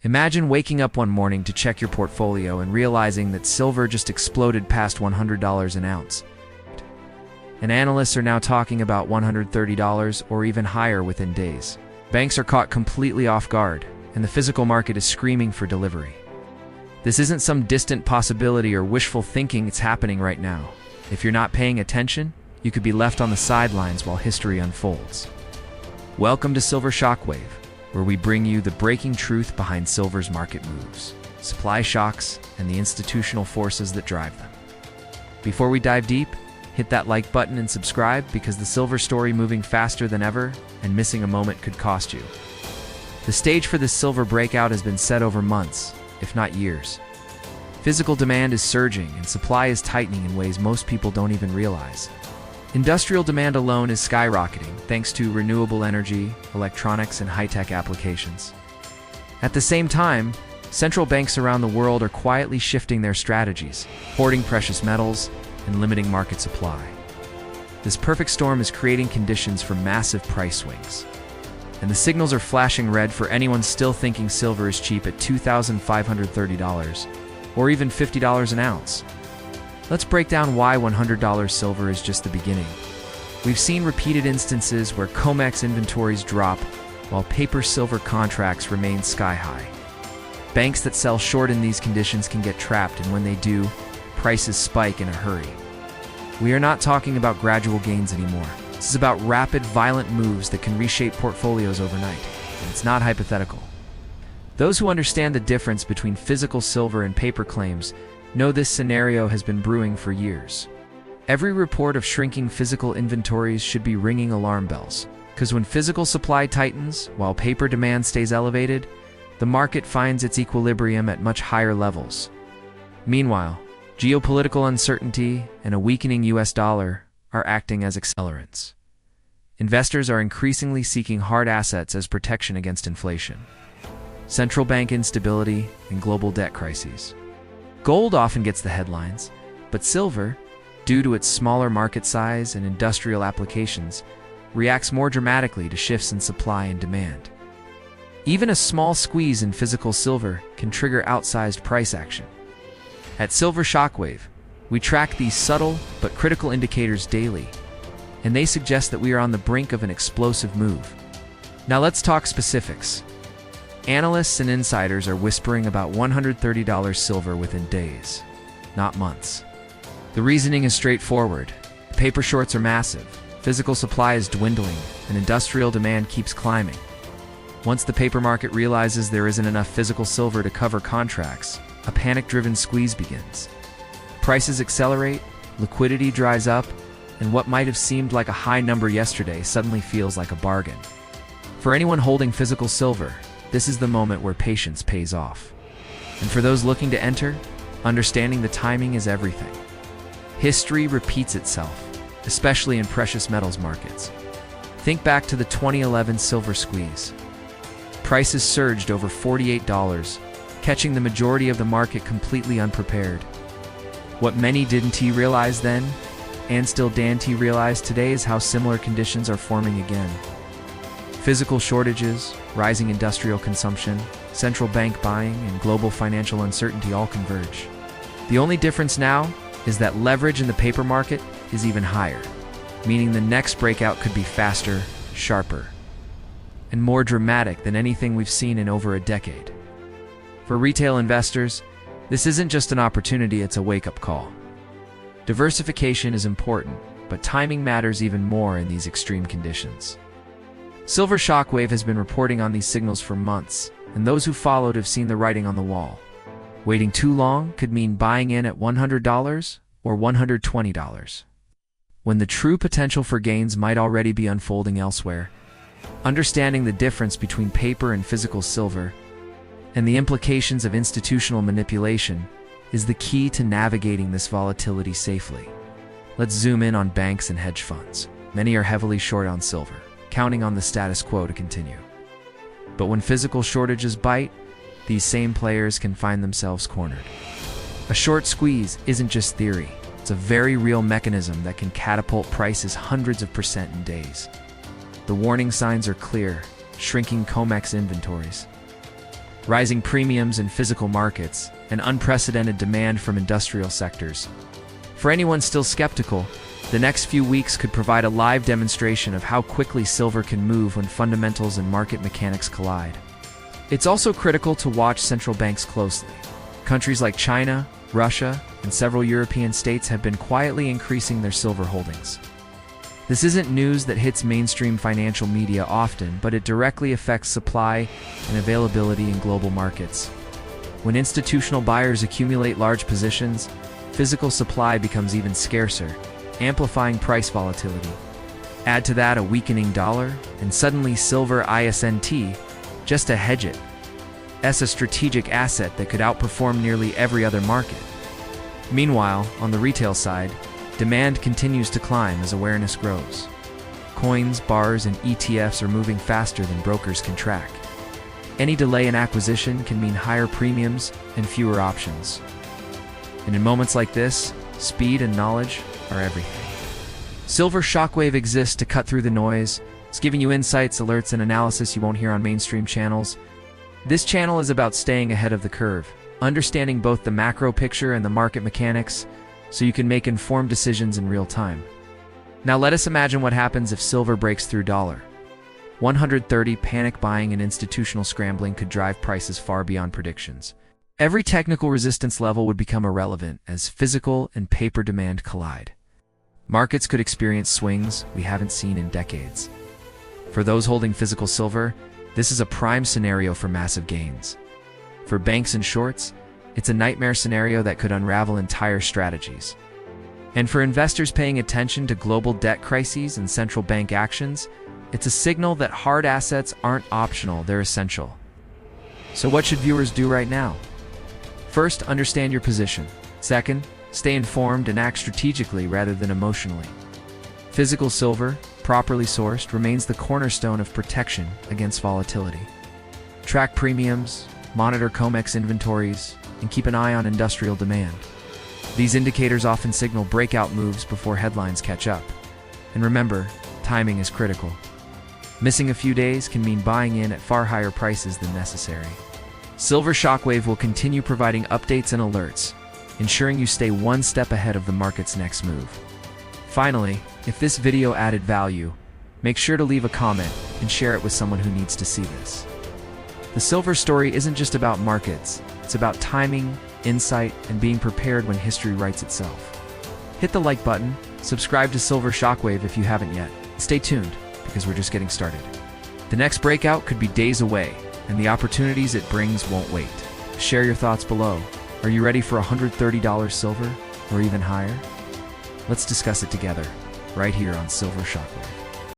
Imagine waking up one morning to check your portfolio and realizing that silver just exploded past $100 an ounce. And analysts are now talking about $130 or even higher within days. Banks are caught completely off guard, and the physical market is screaming for delivery. This isn't some distant possibility or wishful thinking, it's happening right now. If you're not paying attention, you could be left on the sidelines while history unfolds. Welcome to Silver Shockwave, where we bring you the breaking truth behind silver's market moves, supply shocks, and the institutional forces that drive them. Before we dive deep, hit that like button and subscribe, because the silver story moving faster than ever, and missing a moment could cost you. The stage for this silver breakout has been set over months, if not years. Physical demand is surging and supply is tightening in ways most people don't even realize. Industrial demand alone is skyrocketing thanks to renewable energy, electronics, and high-tech applications. At the same time, central banks around the world are quietly shifting their strategies, hoarding precious metals, and limiting market supply. This perfect storm is creating conditions for massive price swings. And the signals are flashing red for anyone still thinking silver is cheap at $2,530 or even $50 an ounce. Let's break down why $100 silver is just the beginning. We've seen repeated instances where COMEX inventories drop while paper silver contracts remain sky high. Banks that sell short in these conditions can get trapped, and when they do, prices spike in a hurry. We are not talking about gradual gains anymore. This is about rapid, violent moves that can reshape portfolios overnight, and it's not hypothetical. Those who understand the difference between physical silver and paper claims know this scenario has been brewing for years. Every report of shrinking physical inventories should be ringing alarm bells, because when physical supply tightens while paper demand stays elevated, the market finds its equilibrium at much higher levels. Meanwhile, geopolitical uncertainty and a weakening US dollar are acting as accelerants. Investors are increasingly seeking hard assets as protection against inflation, central bank instability, and global debt crises. Gold often gets the headlines, but silver, due to its smaller market size and industrial applications, reacts more dramatically to shifts in supply and demand. Even a small squeeze in physical silver can trigger outsized price action. At Silver Shockwave, we track these subtle but critical indicators daily, and they suggest that we are on the brink of an explosive move. Now let's talk specifics. Analysts and insiders are whispering about $130 silver within days, not months. The reasoning is straightforward. Paper shorts are massive, physical supply is dwindling, and industrial demand keeps climbing. Once the paper market realizes there isn't enough physical silver to cover contracts, a panic-driven squeeze begins. Prices accelerate, liquidity dries up, and what might have seemed like a high number yesterday suddenly feels like a bargain. For anyone holding physical silver, this is the moment where patience pays off. And for those looking to enter, understanding the timing is everything. History repeats itself, especially in precious metals markets. Think back to the 2011 silver squeeze. Prices surged over $48, catching the majority of the market completely unprepared. What many didn't realize then, and still don't realize today, is how similar conditions are forming again. Physical shortages, rising industrial consumption, central bank buying, and global financial uncertainty all converge. The only difference now is that leverage in the paper market is even higher, meaning the next breakout could be faster, sharper, and more dramatic than anything we've seen in over a decade. For retail investors, this isn't just an opportunity, it's a wake-up call. Diversification is important, but timing matters even more in these extreme conditions. Silver Shockwave has been reporting on these signals for months, and those who followed have seen the writing on the wall. Waiting too long could mean buying in at $100 or $120, when the true potential for gains might already be unfolding elsewhere. Understanding the difference between paper and physical silver, and the implications of institutional manipulation, is the key to navigating this volatility safely. Let's zoom in on banks and hedge funds. Many are heavily short on silver, counting on the status quo to continue. But when physical shortages bite, these same players can find themselves cornered. A short squeeze isn't just theory, it's a very real mechanism that can catapult prices hundreds of % in days. The warning signs are clear: shrinking COMEX inventories, rising premiums in physical markets, and unprecedented demand from industrial sectors. For anyone still skeptical, the next few weeks could provide a live demonstration of how quickly silver can move when fundamentals and market mechanics collide. It's also critical to watch central banks closely. Countries like China, Russia, and several European states have been quietly increasing their silver holdings. This isn't news that hits mainstream financial media often, but it directly affects supply and availability in global markets. When institutional buyers accumulate large positions, physical supply becomes even scarcer, amplifying price volatility. Add to that a weakening dollar, and suddenly silver isn't just a hedge it. It's a strategic asset that could outperform nearly every other market. Meanwhile, on the retail side, demand continues to climb as awareness grows. Coins, bars, and ETFs are moving faster than brokers can track. Any delay in acquisition can mean higher premiums and fewer options. And in moments like this, speed and knowledge are everything. Silver Shockwave exists to cut through the noise. It's giving you insights, alerts, and analysis you won't hear on mainstream channels. This channel is about staying ahead of the curve, understanding both the macro picture and the market mechanics, so you can make informed decisions in real time. Now let us imagine what happens if silver breaks through $130. Panic buying and institutional scrambling could drive prices far beyond predictions. Every technical resistance level would become irrelevant as physical and paper demand collide. Markets could experience swings we haven't seen in decades. For those holding physical silver, this is a prime scenario for massive gains. For banks and shorts, it's a nightmare scenario that could unravel entire strategies. And for investors paying attention to global debt crises and central bank actions, it's a signal that hard assets aren't optional, they're essential. So what should viewers do right now? First, understand your position. Second, stay informed and act strategically rather than emotionally. Physical silver, properly sourced, remains the cornerstone of protection against volatility. Track premiums, monitor COMEX inventories, and keep an eye on industrial demand. These indicators often signal breakout moves before headlines catch up. And remember, timing is critical. Missing a few days can mean buying in at far higher prices than necessary. Silver Shockwave will continue providing updates and alerts, ensuring you stay one step ahead of the market's next move. Finally, if this video added value, make sure to leave a comment and share it with someone who needs to see this. The silver story isn't just about markets, it's about timing, insight, and being prepared when history writes itself. Hit the like button, subscribe to Silver Shockwave if you haven't yet. Stay tuned, because we're just getting started. The next breakout could be days away, and the opportunities it brings won't wait. Share your thoughts below. Are you ready for $130 silver, or even higher? Let's discuss it together, right here on Silver Shockwave.